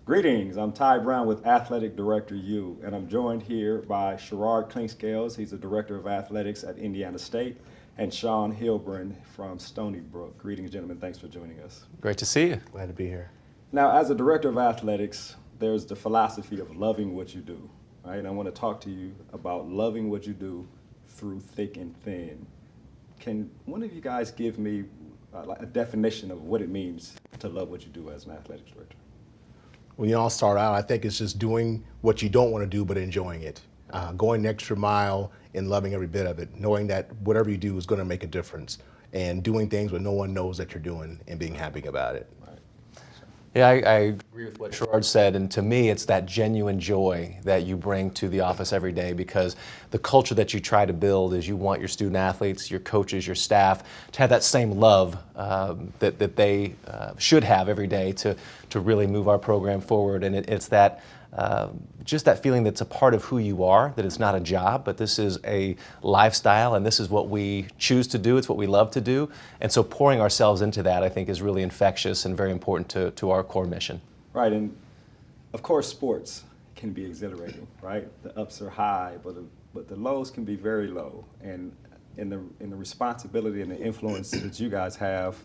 Greetings, I'm Ty Brown with AthleticDirectorU, and I'm joined here by Sherard Clinkscales. He's the Director of Athletics at Indiana State, and Shawn Heilbron from Stony Brook. Greetings, gentlemen. Thanks for joining us. Great to see you. Glad to be here. Now, as a Director of Athletics, there's the philosophy of loving what you do, right? And I want to talk to you about loving what you do through thick and thin. Can one of you guys give me a definition of what it means to love what you do as an athletics director? When you all start out, I think it's just doing what you don't want to do, but enjoying it. Going the extra mile and loving every bit of it, knowing that whatever you do is going to make a difference, and doing things when no one knows that you're doing and being happy about it. Yeah, I agree with what Sherard said, and to me it's that genuine joy that you bring to the office every day, because the culture that you try to build is you want your student athletes, your coaches, your staff to have that same love that they should have every day to really move our program forward. And it's that just that feeling that's a part of who you are, that it's not a job, but this is a lifestyle, and this is what we choose to do, it's what we love to do. And so pouring ourselves into that, I think, is really infectious and very important to our core mission. Right, and of course sports can be exhilarating, right? The ups are high, but the lows can be very low. And in the responsibility and the influence that you guys have,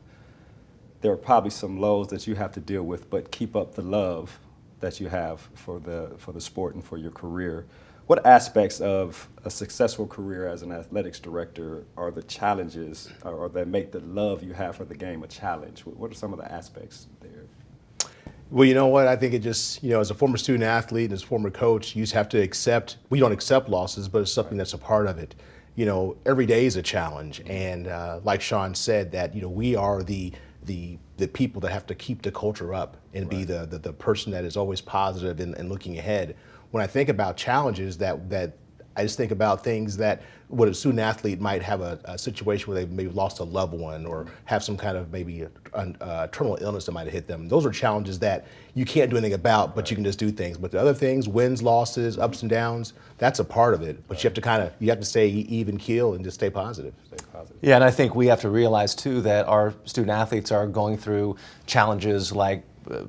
there are probably some lows that you have to deal with, but keep up the love that you have for the sport and for your career. What aspects of a successful career as an athletics director are the challenges, or that make the love you have for the game a challenge? What are some of the aspects there? Well, you know what? I think it just, as a former student athlete and as a former coach, you just have to accept, we don't accept losses, but it's something that's a part of it. Every day is a challenge. And like Shawn said, that, we are the people that have to keep the culture up and be the person that is always positive and looking ahead. When I think about challenges, that I just think about things that what a student athlete might have a situation where they maybe lost a loved one or have some kind of maybe a terminal illness that might have hit them. Those are challenges that you can't do anything about, but you can just do things. But the other things, wins, losses, ups and downs, that's a part of it. But you have to stay even keel and just stay positive. Yeah, and I think we have to realize too that our student athletes are going through challenges like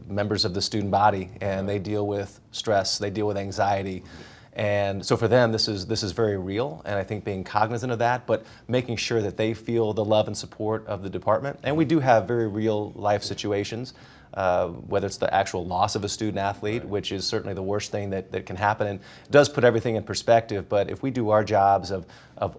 members of the student body, and they deal with stress, they deal with anxiety. And so for them, this is very real, and I think being cognizant of that, but making sure that they feel the love and support of the department. And we do have very real life situations, whether it's the actual loss of a student athlete, which is certainly the worst thing that can happen, and does put everything in perspective. But if we do our jobs of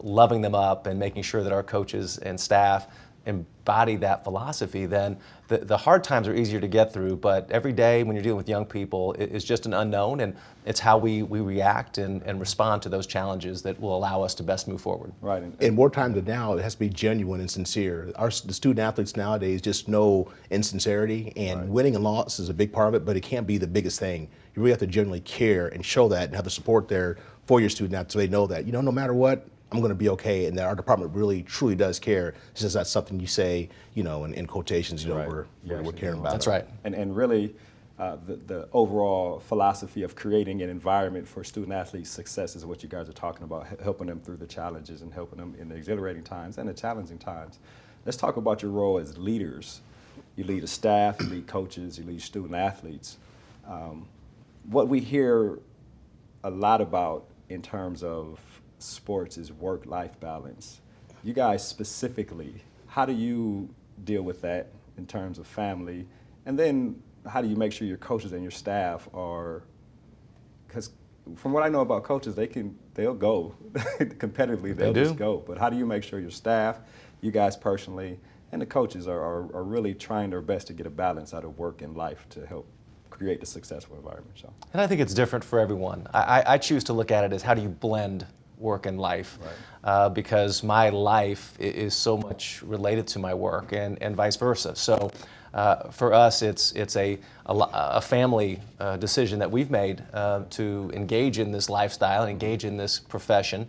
loving them up and making sure that our coaches and staff embody that philosophy, then the hard times are easier to get through. But every day when you're dealing with young people, it's just an unknown, and it's how we react and respond to those challenges that will allow us to best move forward. Right, and more time than now, it has to be genuine and sincere. The student athletes nowadays just know insincerity, and winning and loss is a big part of it, but it can't be the biggest thing. You really have to genuinely care and show that and have the support there for your student athletes so they know that, no matter what, I'm going to be okay, and that our department really, truly does care. It's just not something you say, in quotations, we're caring about. That's right. And really, the overall philosophy of creating an environment for student athletes' success is what you guys are talking about, helping them through the challenges and helping them in the exhilarating times and the challenging times. Let's talk about your role as leaders. You lead a staff, you lead coaches, you lead student athletes. What we hear a lot about in terms of sports is work-life balance. You guys specifically, how do you deal with that in terms of family? And then how do you make sure your coaches and your staff are, because from what I know about coaches, they'll go competitively, they'll just go. But how do you make sure your staff, you guys personally, and the coaches are really trying their best to get a balance out of work and life to help create a successful environment? So. And I think it's different for everyone. I choose to look at it as how do you blend work and life, because my life is so much related to my work, and vice versa. So for us, it's a family decision that we've made to engage in this lifestyle and engage in this profession.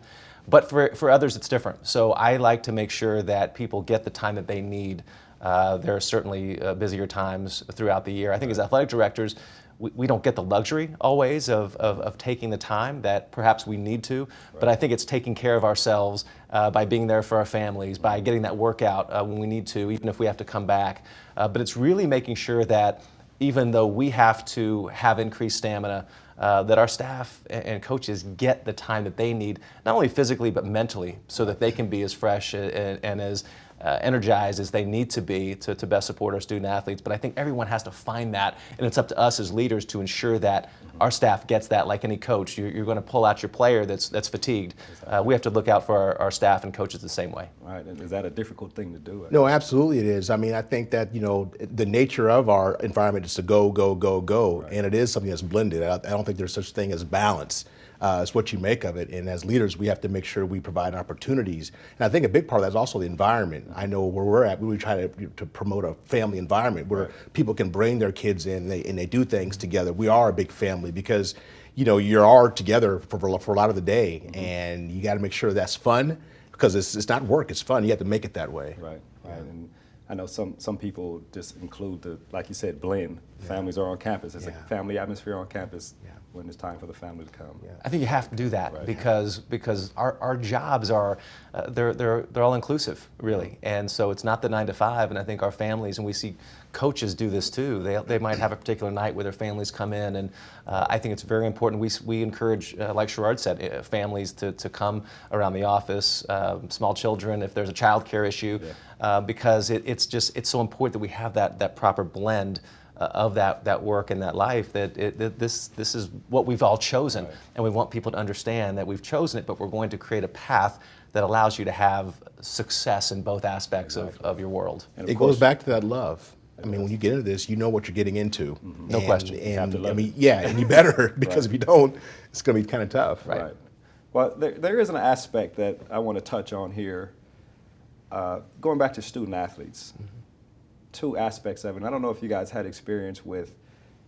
But for others, it's different. So I like to make sure that people get the time that they need. There are certainly busier times throughout the year. I think as athletic directors, we don't get the luxury always of taking the time that perhaps we need to, but I think it's taking care of ourselves by being there for our families, by getting that workout when we need to, even if we have to come back. But it's really making sure that even though we have to have increased stamina, that our staff and coaches get the time that they need, not only physically but mentally, so that they can be as fresh and as energized as they need to be to best support our student athletes. But I think everyone has to find that, and it's up to us as leaders to ensure that our staff gets that. Like any coach, you're going to pull out your player that's fatigued. We have to look out for our staff and coaches the same way. Right, and is that a difficult thing to do? No, absolutely it is. I mean, I think that, the nature of our environment is to go, go, go, go. Right. And it is something that's blended. I don't think there's such thing as balance. It's what you make of it. And as leaders, we have to make sure we provide opportunities. And I think a big part of that is also the environment. I know where we're at, we try to promote a family environment where people can bring their kids in and they do things together. We are a big family because, you are together for a lot of the day, and you got to make sure that's fun, because it's not work, it's fun. You have to make it that way. Right. And I know some people just include like you said, blend. Families are on campus. There's a family atmosphere on campus when it's time for the family to come. I think you have to do that because our jobs are they're all inclusive, really, and so it's not the 9 to 5. And I think our families, and we see coaches do this too. They might have a particular night where their families come in, and I think it's very important. We encourage, like Sherard said, families to come around the office, small children if there's a child care issue, because it's so important that we have that proper blend of that work and that life, that this is what we've all chosen, and we want people to understand that we've chosen it, but we're going to create a path that allows you to have success in both aspects of your world. And it goes back to that love. I mean, when you get into this, you know what you're getting into. No question. And and you better, because if you don't, it's going to be kind of tough. Right. Well, there is an aspect that I want to touch on here, going back to student athletes. Two aspects of it. And I don't know if you guys had experience with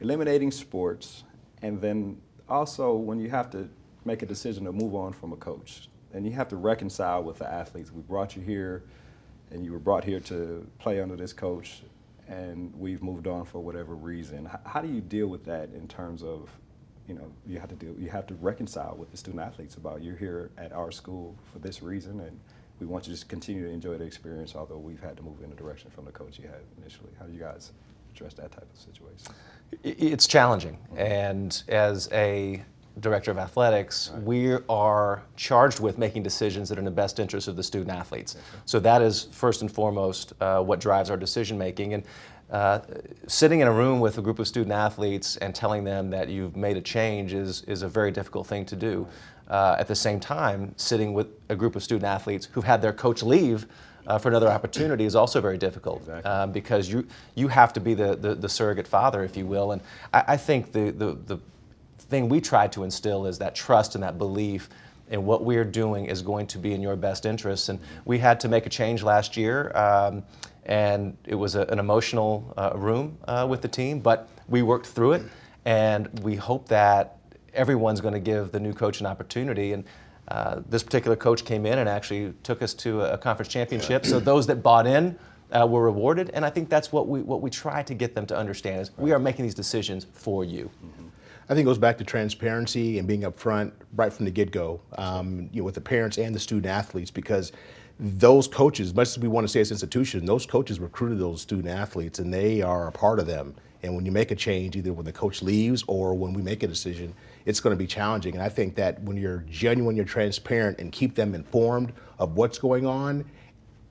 eliminating sports, and then also when you have to make a decision to move on from a coach, and you have to reconcile with the athletes. We brought you here, and you were brought here to play under this coach, and we've moved on for whatever reason. How do you deal with that in terms of, you have to reconcile with the student athletes about, you're here at our school for this reason, and we want you to just continue to enjoy the experience, although we've had to move in a direction from the coach you had initially. How do you guys address that type of situation? It's challenging, and as a director of athletics, we are charged with making decisions that are in the best interest of the student athletes. So that is first and foremost what drives our decision making. And sitting in a room with a group of student athletes and telling them that you've made a change is a very difficult thing to do. At the same time, sitting with a group of student athletes who've had their coach leave for another opportunity is also very difficult, because you have to be the surrogate father, if you will. And I think the thing we try to instill is that trust and that belief in what we're doing is going to be in your best interests. And we had to make a change last year, and it was an emotional room with the team, but we worked through it, and we hope that everyone's going to give the new coach an opportunity. And this particular coach came in and actually took us to a conference championship. So those that bought in were rewarded, and I think that's what we try to get them to understand is we are making these decisions for you. I think it goes back to transparency and being upfront right from the get-go, with the parents and the student athletes, because those coaches, much as we want to say as an institution, those coaches recruited those student athletes, and they are a part of them. And when you make a change, either when the coach leaves or when we make a decision, it's going to be challenging. And I think that when you're genuine, you're transparent, and keep them informed of what's going on,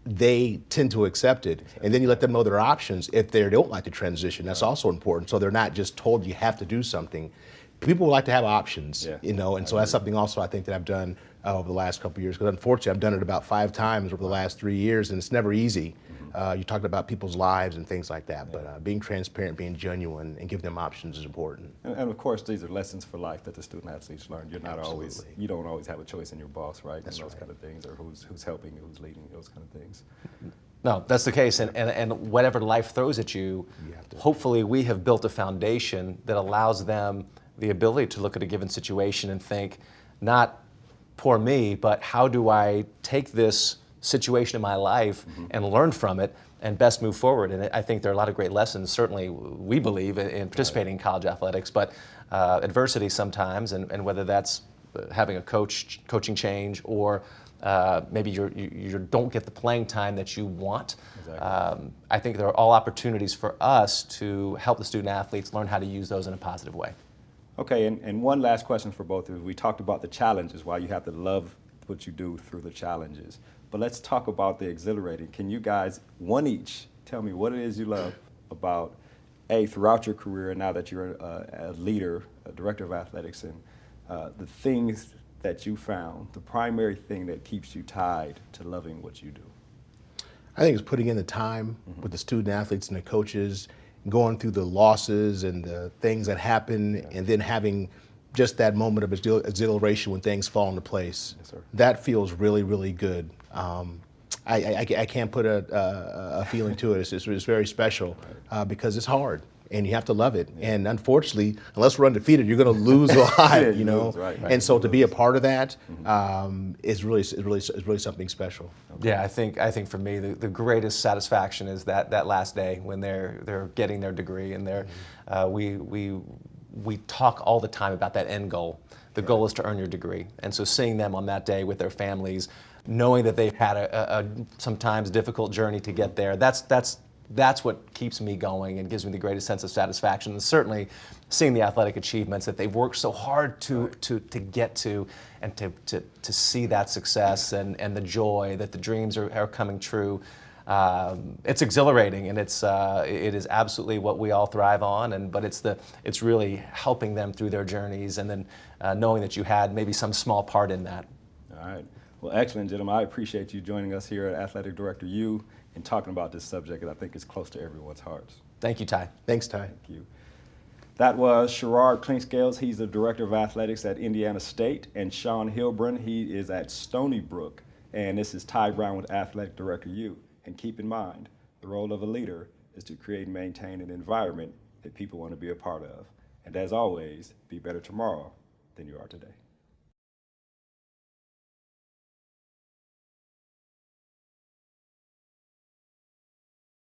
they tend to accept it. And then you let them know their options if they don't like the transition. That's also important. So they're not just told you have to do something. People would like to have options, and so that's something also I think that I've done over the last couple of years, because unfortunately I've done it about 5 times over the last 3 years, and it's never easy. You talked about people's lives and things like that, but being transparent, being genuine, and giving them options is important. And of course, these are lessons for life that the student athletes learn. You're not you don't always have a choice in your boss, right? That's and those kind of things, or who's helping you, who's leading, those kind of things. No, that's the case, and whatever life throws at you, hopefully we have built a foundation that allows them the ability to look at a given situation and think, not poor me, but how do I take this situation in my life and learn from it and best move forward. And I think there are a lot of great lessons, certainly we believe, in participating in college athletics, but adversity sometimes, and whether that's having a coaching change or maybe you don't get the playing time that you want. Exactly. I think there are all opportunities for us to help the student athletes learn how to use those in a positive way. Okay, and one last question for both of you. We talked about the challenges, why you have to love what you do through the challenges. But let's talk about the exhilarating. Can you guys, one each, tell me what it is you love about, throughout your career, and now that you're a leader, a director of athletics, and the things that you found, the primary thing that keeps you tied to loving what you do? I think it's putting in the time with the student athletes and the coaches, going through the losses and the things that happen, and then having just that moment of exhilaration when things fall into place. Yes, sir. That feels really, really good. I can't put a feeling to it. It's very special because it's hard. And you have to love it. Yeah. And unfortunately, unless we're undefeated, you're going to lose a lot, you know. Right. And so to be a part of that is really something special. Okay. Yeah, I think for me the greatest satisfaction is that last day when they're getting their degree, and we talk all the time about that end goal. The goal is to earn your degree, and so seeing them on that day with their families, knowing that they've had a sometimes difficult journey to get there, that's what keeps me going and gives me the greatest sense of satisfaction. And certainly seeing the athletic achievements that they've worked so hard to get to, and to see that success and the joy that the dreams are coming true. It's exhilarating, and it is absolutely what we all thrive on. But it's really helping them through their journeys, and then knowing that you had maybe some small part in that. All right. Well, excellent, gentlemen. I appreciate you joining us here at AthleticDirectorU and talking about this subject that I think is close to everyone's hearts. Thank you, Ty. Thanks, Ty. Thank you. That was Sherard Clinkscales. He's the Director of Athletics at Indiana State, and Shawn Heilbron. He is at Stony Brook. And this is Ty Brown with AthleticDirectorU. And keep in mind, the role of a leader is to create and maintain an environment that people want to be a part of. And as always, be better tomorrow than you are today.